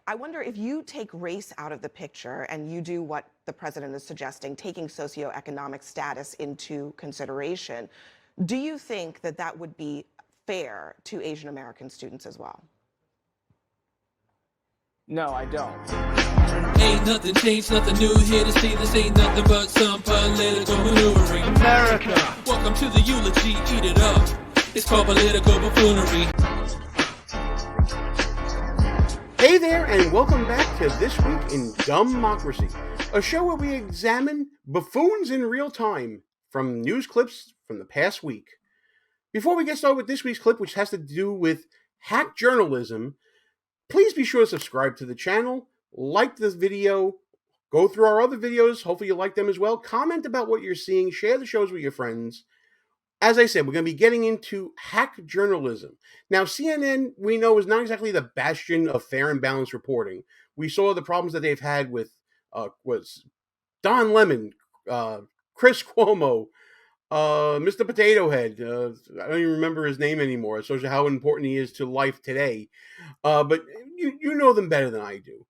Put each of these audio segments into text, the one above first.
I wonder if you take race out of the picture and you do what the president is suggesting, taking socioeconomic status into consideration, do you think that that would be fair to Asian American students as well? No, I don't. Ain't nothing changed, nothing new here to see. This ain't nothing but some political maneuvering. America! Welcome to the eulogy, eat it up. It's called political buffoonery. Hey there, and welcome back to This Week in DUMBmocracy, a show where we examine buffoons in real time from news clips from the past week. Before we get started with this week's clip, which has to do with hack journalism, please be sure to subscribe to the channel, like this video, go through our other videos, hopefully you like them as well, comment about what you're seeing, share the shows with your friends. As I said, we're going to be getting into hack journalism. Now, CNN, we know, is not exactly the bastion of fair and balanced reporting. We saw the problems that they've had with Don Lemon, Chris Cuomo, Mr. Potato Head. I don't even remember his name anymore. It shows you how important he is to life today. But you know them better than I do.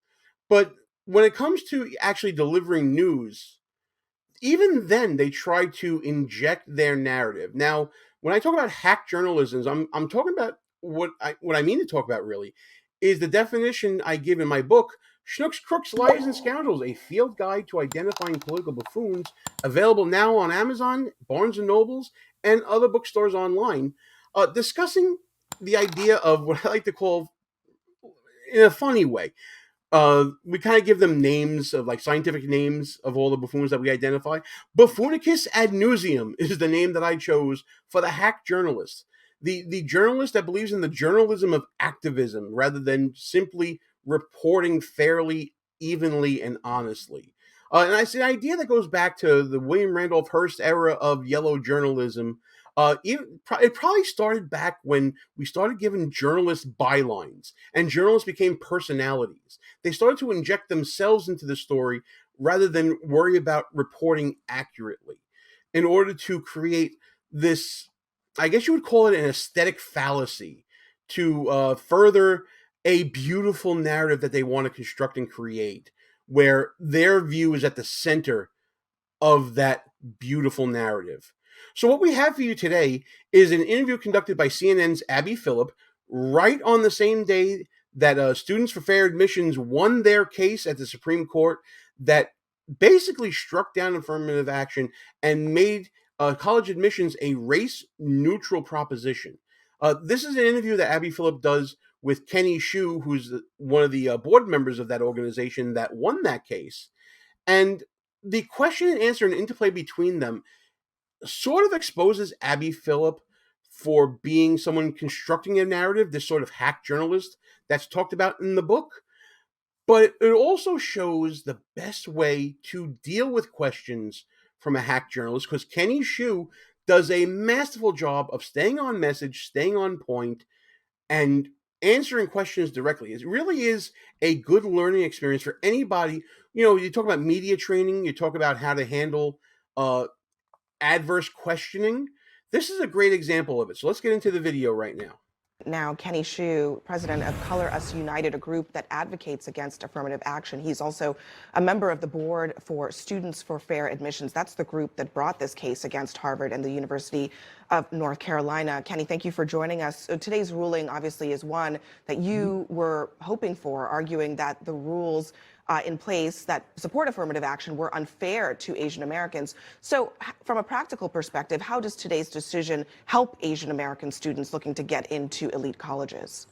But when it comes to actually delivering news, even then they try to inject their narrative. Now, when I talk about hack journalism, I'm talking about what I mean to talk about really is the definition I give in my book, Schnooks, Crooks, Liars, and Scoundrels, a field guide to identifying political buffoons, available now on Amazon, Barnes & Nobles, and other bookstores online, discussing the idea of what I like to call, in a funny way, we kind of give them names of like scientific names of all the buffoons that we identify. Buffoonicus ad nauseum is the name that I chose for the hack journalist. The journalist that believes in the journalism of activism rather than simply reporting fairly, evenly, and honestly. And it's an idea that goes back to the William Randolph Hearst era of yellow journalism. It probably started back when we started giving journalists bylines and journalists became personalities. They started to inject themselves into the story rather than worry about reporting accurately in order to create this, I guess you would call it an aesthetic fallacy, to further a beautiful narrative that they want to construct and create, where their view is at the center of that beautiful narrative. So what we have for you today is an interview conducted by CNN's Abby Phillip right on the same day that Students for Fair Admissions won their case at the Supreme Court that basically struck down affirmative action and made college admissions a race-neutral proposition. This is an interview that Abby Phillip does with Kenny Xu, who's one of the board members of that organization that won that case. And the question and answer and interplay between them sort of exposes Abby Phillip for being someone constructing a narrative, this sort of hack journalist that's talked about in the book. But it also shows the best way to deal with questions from a hack journalist, because Kenny Xu does a masterful job of staying on message, staying on point, and answering questions directly. It really is a good learning experience for anybody. You know, you talk about media training, you talk about how to handle adverse questioning. This is a great example of it. So let's get into the video right now. Now, Kenny Xu, president of Color Us United, a group that advocates against affirmative action. He's also a member of the board for Students for Fair Admissions. That's the group that brought this case against Harvard and the University of North Carolina. Kenny, thank you for joining us. So today's ruling obviously is one that you were hoping for, arguing that the rules in place that support affirmative action were unfair to Asian Americans. So from a practical perspective, how does today's decision help Asian American students looking to get into elite colleges?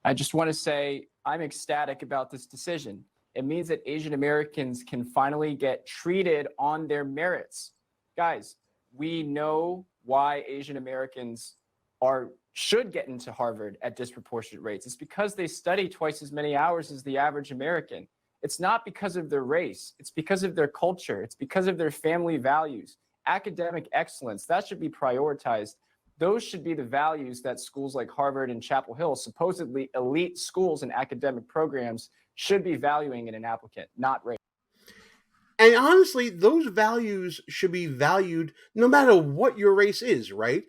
I just want to say I'm ecstatic about this decision. It means that Asian Americans can finally get treated on their merits. Guys, we know why Asian Americans should get into Harvard at disproportionate rates. It's because they study twice as many hours as the average American. It's not because of their race. It's because of their culture. It's because of their family values. Academic excellence, that should be prioritized. Those should be the values that schools like Harvard and Chapel Hill, supposedly elite schools and academic programs, should be valuing in an applicant, not race. And honestly, those values should be valued no matter what your race is, right?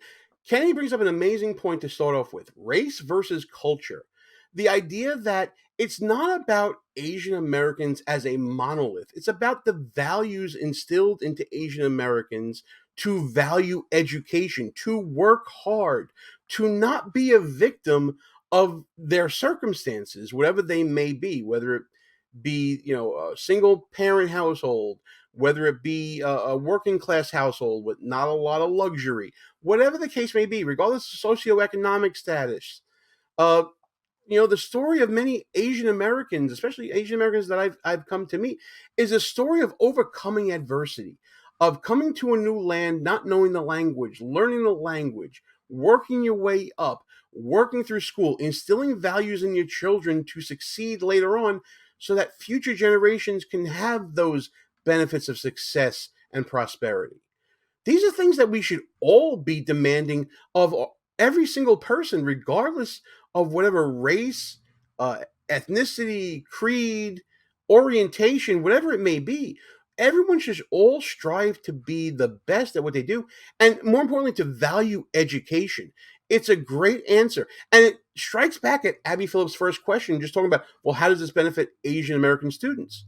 Kenny brings up an amazing point to start off with. Race versus culture. The idea that it's not about Asian Americans as a monolith. It's about the values instilled into Asian Americans to value education, to work hard, to not be a victim of their circumstances, whatever they may be, whether it be, a single parent household, whether it be a working class household with not a lot of luxury, whatever the case may be, regardless of socioeconomic status. Uh, the story of many Asian Americans, especially Asian Americans that I've come to meet, is a story of overcoming adversity, of coming to a new land, not knowing the language, learning the language, working your way up, working through school, instilling values in your children to succeed later on so that future generations can have those benefits of success and prosperity. These are things that we should all be demanding of every single person, regardless of whatever race, ethnicity, creed, orientation, whatever it may be. Everyone should all strive to be the best at what they do, and more importantly, to value education. It's a great answer. And it strikes back at Abby Phillip's first question, just talking about, well, how does this benefit Asian American students?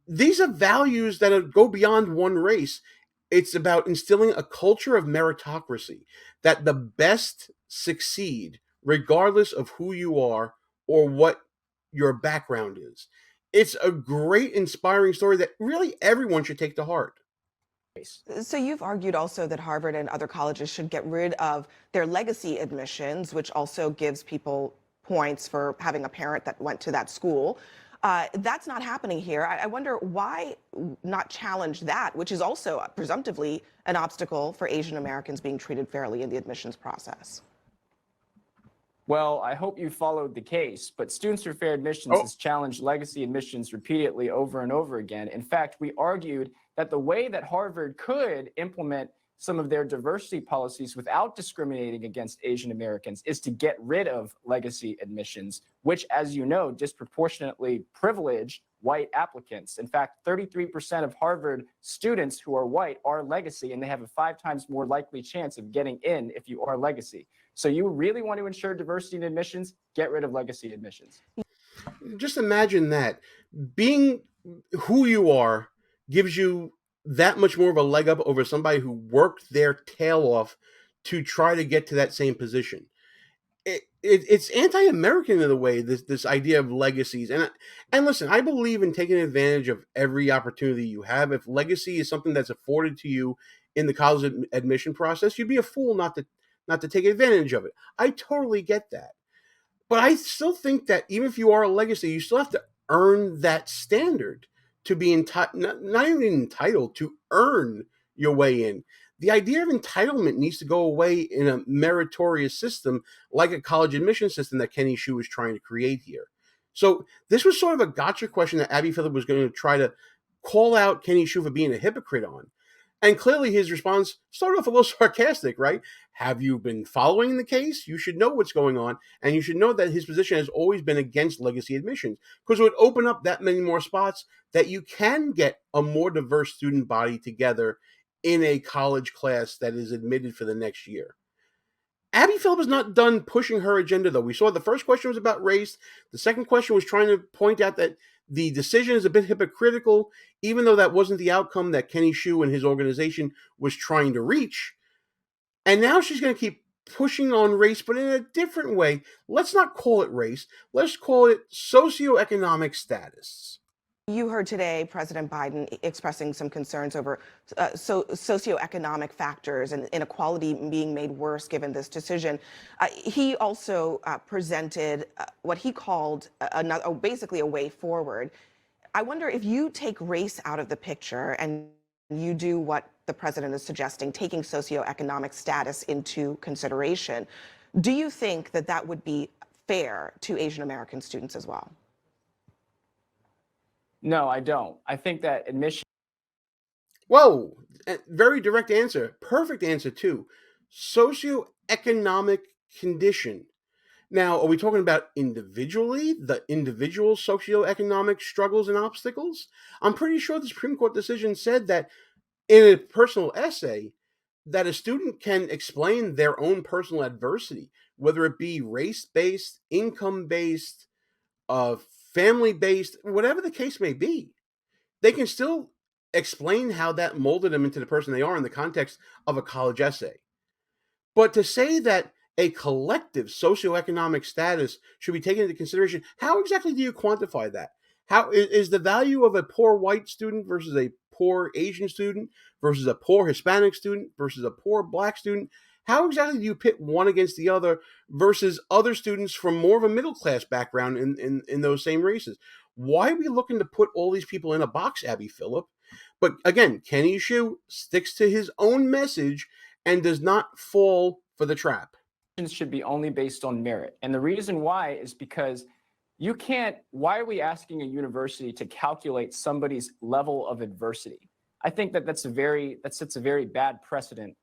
These are values that go beyond one race. It's about instilling a culture of meritocracy, that the best succeed regardless of who you are or what your background is. It's a great, inspiring story that really everyone should take to heart. So you've argued also that Harvard and other colleges should get rid of their legacy admissions, which also gives people points for having a parent that went to that school. That's not happening here. I wonder why not challenge that, which is also presumptively an obstacle for Asian Americans being treated fairly in the admissions process. Well, I hope you followed the case, but Students for Fair Admissions has challenged legacy admissions repeatedly over and over again. In fact, we argued that the way that Harvard could implement some of their diversity policies without discriminating against Asian Americans is to get rid of legacy admissions, which, as you know, disproportionately privilege white applicants. In fact, 33% of Harvard students who are white are legacy, and they have a 5 times more likely chance of getting in if you are legacy. So you really want to ensure diversity in admissions? Get rid of legacy admissions. Just imagine that. Being who you are gives you that much more of a leg up over somebody who worked their tail off to try to get to that same position. It's anti-American in a way, this idea of legacies. And listen, I believe in taking advantage of every opportunity you have. If legacy is something that's afforded to you in the college admission process, you'd be a fool not to take advantage of it. I totally get that. But I still think that even if you are a legacy, you still have to earn that standard to be not even entitled, to earn your way in. The idea of entitlement needs to go away in a meritorious system like a college admission system that Kenny Xu is trying to create here. So this was sort of a gotcha question that Abby Phillip was going to try to call out Kenny Xu for being a hypocrite on. And clearly his response started off a little sarcastic, right? Have you been following the case? You should know what's going on. And you should know that his position has always been against legacy admissions because it would open up that many more spots that you can get a more diverse student body together in a college class that is admitted for the next year. Abby Phillip is not done pushing her agenda, though. We saw the first question was about race. The second question was trying to point out that the decision is a bit hypocritical, even though that wasn't the outcome that Kenny Xu and his organization was trying to reach. And now she's going to keep pushing on race, but in a different way. Let's not call it race. Let's call it socioeconomic status. You heard today President Biden expressing some concerns over socioeconomic factors and inequality being made worse given this decision. He also presented what he called basically a way forward. I wonder if you take race out of the picture and you do what the president is suggesting, taking socioeconomic status into consideration, do you think that that would be fair to Asian American students as well? No, I don't. I think that admission. Whoa, very direct answer. Perfect answer, too. Socioeconomic condition. Now, are we talking about individually, the individual socioeconomic struggles and obstacles? I'm pretty sure the Supreme Court decision said that in a personal essay, that a student can explain their own personal adversity whether it be race-based, income-based, uh, family-based, whatever the case may be. They can still explain how that molded them into the person they are in the context of a college essay. But to say that a collective socioeconomic status should be taken into consideration, how exactly do you quantify that? How is the value of a poor white student versus a poor Asian student versus a poor Hispanic student versus a poor black student? How exactly do you pit one against the other versus other students from more of a middle class background in those same races? Why are we looking to put all these people in a box, Abby Phillip? But again, Kenny Xu sticks to his own message and does not fall for the trap. Should be only based on merit. And the reason why is because you can't, why are we asking a university to calculate somebody's level of adversity? I think that sets a very bad precedent.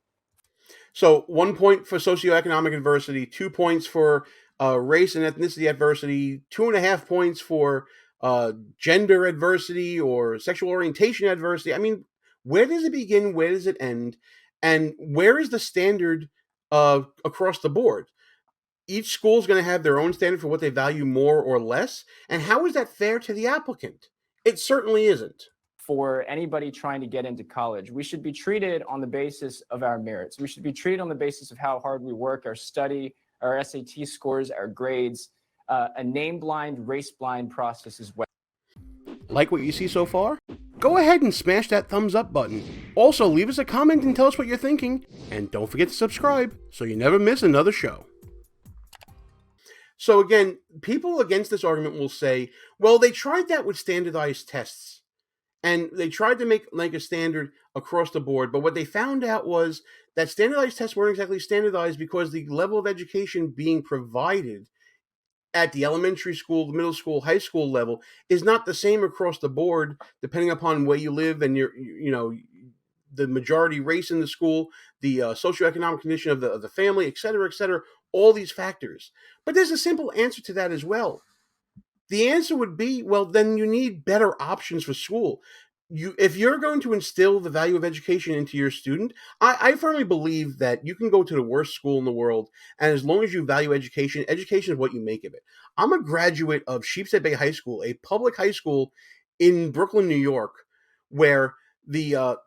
So 1 point for socioeconomic adversity, 2 points for race and ethnicity adversity, 2.5 points for gender adversity or sexual orientation adversity. I mean, where does it begin? Where does it end? And where is the standard across the board? Each school is going to have their own standard for what they value more or less. And how is that fair to the applicant? It certainly isn't. For anybody trying to get into college, we should be treated on the basis of our merits. We should be treated on the basis of how hard we work, our study, our SAT scores, our grades, a name-blind, race-blind process as well. Like what you see so far? Go ahead and smash that thumbs up button. Also, leave us a comment and tell us what you're thinking. And don't forget to subscribe so you never miss another show. So again, people against this argument will say, well, they tried that with standardized tests. And they tried to make like a standard across the board. But what they found out was that standardized tests weren't exactly standardized because the level of education being provided at the elementary school, the middle school, high school level is not the same across the board, depending upon where you live and the majority race in the school, the socioeconomic condition of the family, et cetera, all these factors. But there's a simple answer to that as well. The answer would be, well, then you need better options for school. If you're going to instill the value of education into your student, I firmly believe that you can go to the worst school in the world, and as long as you value education, education is what you make of it. I'm a graduate of Sheepshead Bay High School, a public high school in Brooklyn, New York, where there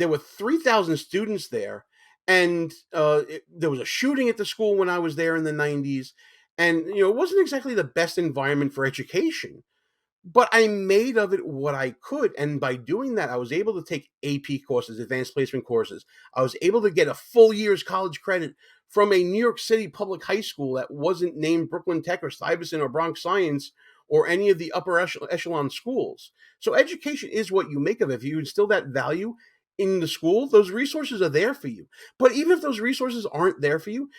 were 3,000 students there, and there was a shooting at the school when I was there in the 90s, and it wasn't exactly the best environment for education. But I made of it what I could. And by doing that, I was able to take AP courses, advanced placement courses. I was able to get a full year's college credit from a New York City public high school that wasn't named Brooklyn Tech or Stuyvesant or Bronx Science or any of the upper echelon schools. So education is what you make of it. If you instill that value in the school, those resources are there for you. But even if those resources aren't there for you,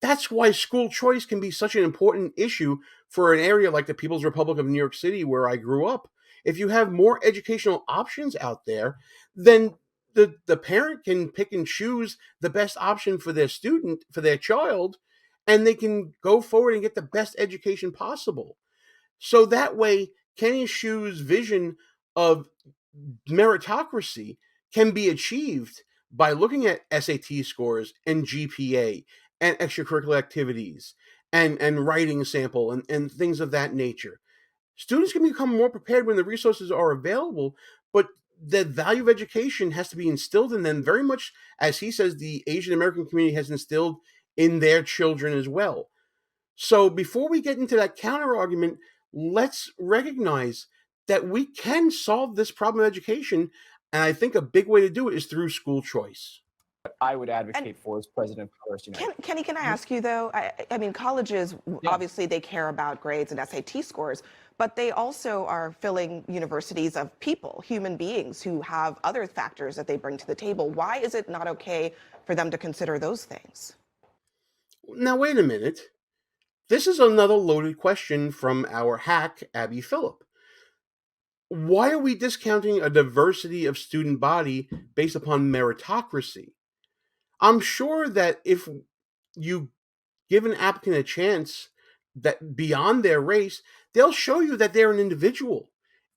that's why school choice can be such an important issue for an area like the People's Republic of New York City, where I grew up. If you have more educational options out there, then the parent can pick and choose the best option for their student, for their child, and they can go forward and get the best education possible. So that way, Kenny Xu's vision of meritocracy can be achieved by looking at SAT scores and GPA and extracurricular activities and writing sample and things of that nature. Students can become more prepared when the resources are available, but the value of education has to be instilled in them very much, as he says, the Asian American community has instilled in their children as well. So before we get into that counter argument, let's recognize that we can solve this problem of education. And I think a big way to do it is through school choice. I would advocate for as president of Color Us United. Kenny, can I ask you though? I mean, colleges, obviously they care about grades and SAT scores, but they also are filling universities of people, human beings who have other factors that they bring to the table. Why is it not okay for them to consider those things? Now, wait a minute. This is another loaded question from our hack, Abby Phillip. Why are we discounting a diversity of student body based upon meritocracy? I'm sure that if you give an applicant a chance that beyond their race, they'll show you that they're an individual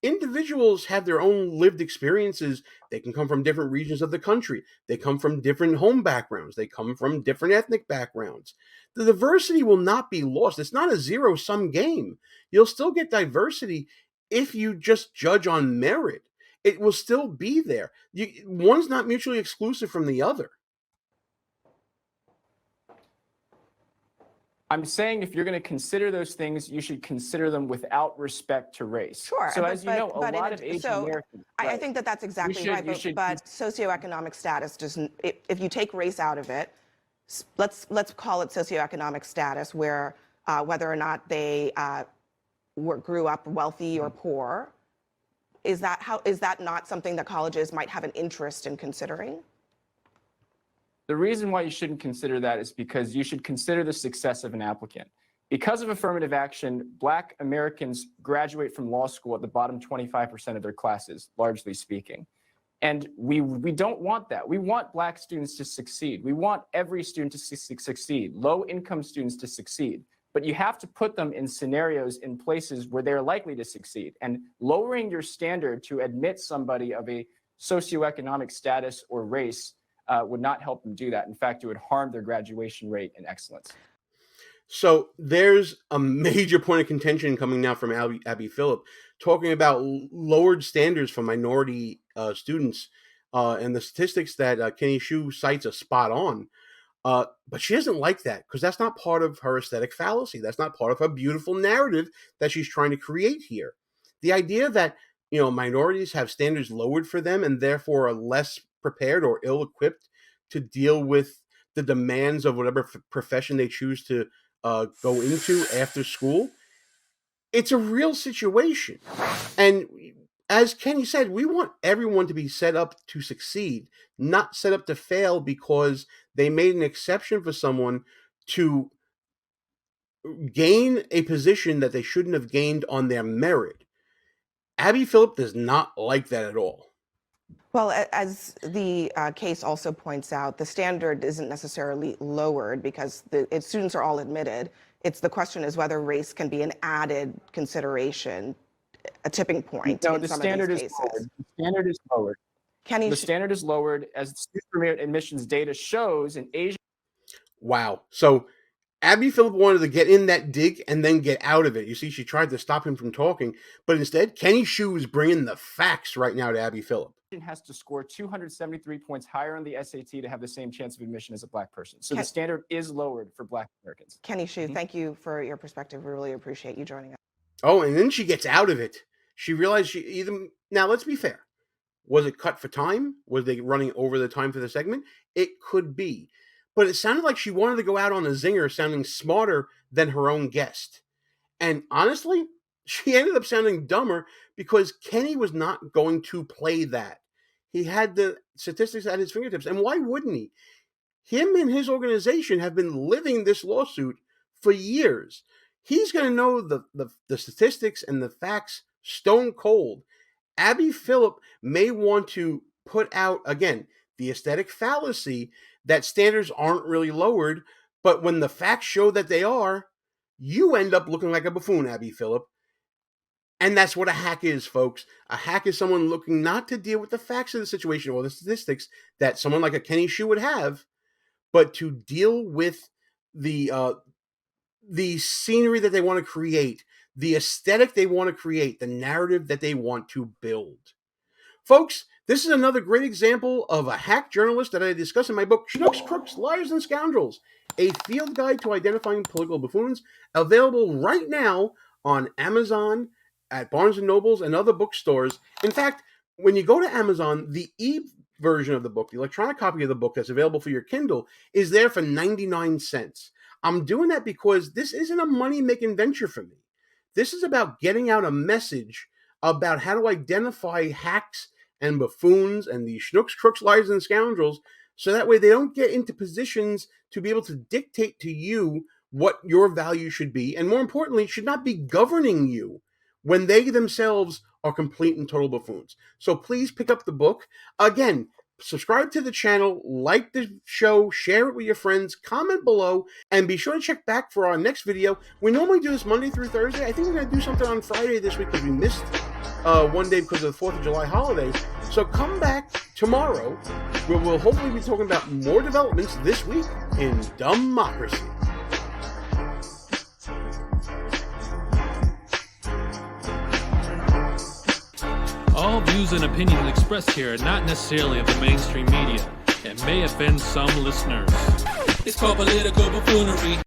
individuals have their own lived experiences. They can come from different regions of the country. They come from different home backgrounds. They come from different ethnic backgrounds. The diversity will not be lost. It's not a zero-sum game. You'll still get diversity if you just judge on merit. It will still be there. One's not mutually exclusive from the other. I'm saying if you're going to consider those things, you should consider them without respect to race. Sure. So as you know, a lot of Asian Americans. I think that that's exactly right. But socioeconomic status doesn't. If you take race out of it, let's call it socioeconomic status, where whether or not they grew up wealthy or poor, is that not something that colleges might have an interest in considering? The reason why you shouldn't consider that is because you should consider the success of an applicant. Because of affirmative action, Black Americans graduate from law school at the bottom 25% of their classes, largely speaking. And we don't want that. We want Black students to succeed. We want every student to succeed, low-income students to succeed. But you have to put them in scenarios, in places where they're likely to succeed. And lowering your standard to admit somebody of a socioeconomic status or race would not help them do that. In fact, it would harm their graduation rate and excellence. So there's a major point of contention coming now from Abby Phillip, talking about lowered standards for minority students, and the statistics that Kenny Xu cites are spot on. But she doesn't like that because that's not part of her aesthetic fallacy. That's not part of her beautiful narrative that she's trying to create here. The idea that, minorities have standards lowered for them and therefore are less prepared or ill-equipped to deal with the demands of whatever profession they choose to go into after school. It's a real situation. And as Kenny said, we want everyone to be set up to succeed, not set up to fail because they made an exception for someone to gain a position that they shouldn't have gained on their merit. Abby Phillip does not like that at all. Well, as the case also points out, the standard isn't necessarily lowered because students are all admitted. The question is whether race can be an added consideration, a tipping point in some of these cases. The standard is lowered. The standard is lowered as the student merit admissions data shows in Asia. Wow. So Abby Phillip wanted to get in that dig and then get out of it. You see, she tried to stop him from talking, but instead, Kenny Xu is bringing the facts right now to Abby Phillip. Has to score 273 points higher on the SAT to have the same chance of admission as a Black person. So the standard is lowered for Black Americans. Kenny Xu, thank you for your perspective. We really appreciate you joining us. Oh, and then she gets out of it. She realized now let's be fair. Was it cut for time? Was they running over the time for the segment? It could be. But it sounded like she wanted to go out on a zinger, sounding smarter than her own guest. And honestly, she ended up sounding dumber because Kenny was not going to play that. He had the statistics at his fingertips. And why wouldn't he? Him and his organization have been living this lawsuit for years. He's going to know the statistics and the facts stone cold. Abby Phillip may want to put out, again, the aesthetic fallacy that standards aren't really lowered, but when the facts show that they are, you end up looking like a buffoon, Abby Phillip. And that's what a hack is, folks. A hack is someone looking not to deal with the facts of the situation or the statistics that someone like a Kenny Xu would have, but to deal with the scenery that they want to create, the aesthetic they want to create, the narrative that they want to build. Folks, this is another great example of a hack journalist that I discuss in my book, Schnooks, Crooks, Liars, and Scoundrels, a field guide to identifying political buffoons, available right now on Amazon, at Barnes & Nobles, and other bookstores. In fact, when you go to Amazon, the e-version of the book, the electronic copy of the book that's available for your Kindle, is there for 99 cents. I'm doing that because this isn't a money-making venture for me. This is about getting out a message about how to identify hacks and buffoons and the Schnooks, Crooks, Liars, and Scoundrels, so that way they don't get into positions to be able to dictate to you what your value should be, and more importantly, should not be governing you when they themselves are complete and total buffoons. So please pick up the book. Again, subscribe to the channel, like the show, share it with your friends, comment below, and be sure to check back for our next video. We normally do this Monday through Thursday. I think we're going to do something on Friday this week because we missed one day because of the 4th of July holiday. So come back tomorrow where we'll hopefully be talking about more developments this week in DUMBmocracy. All views and opinions expressed here are not necessarily of the mainstream media and may offend some listeners. It's called political buffoonery.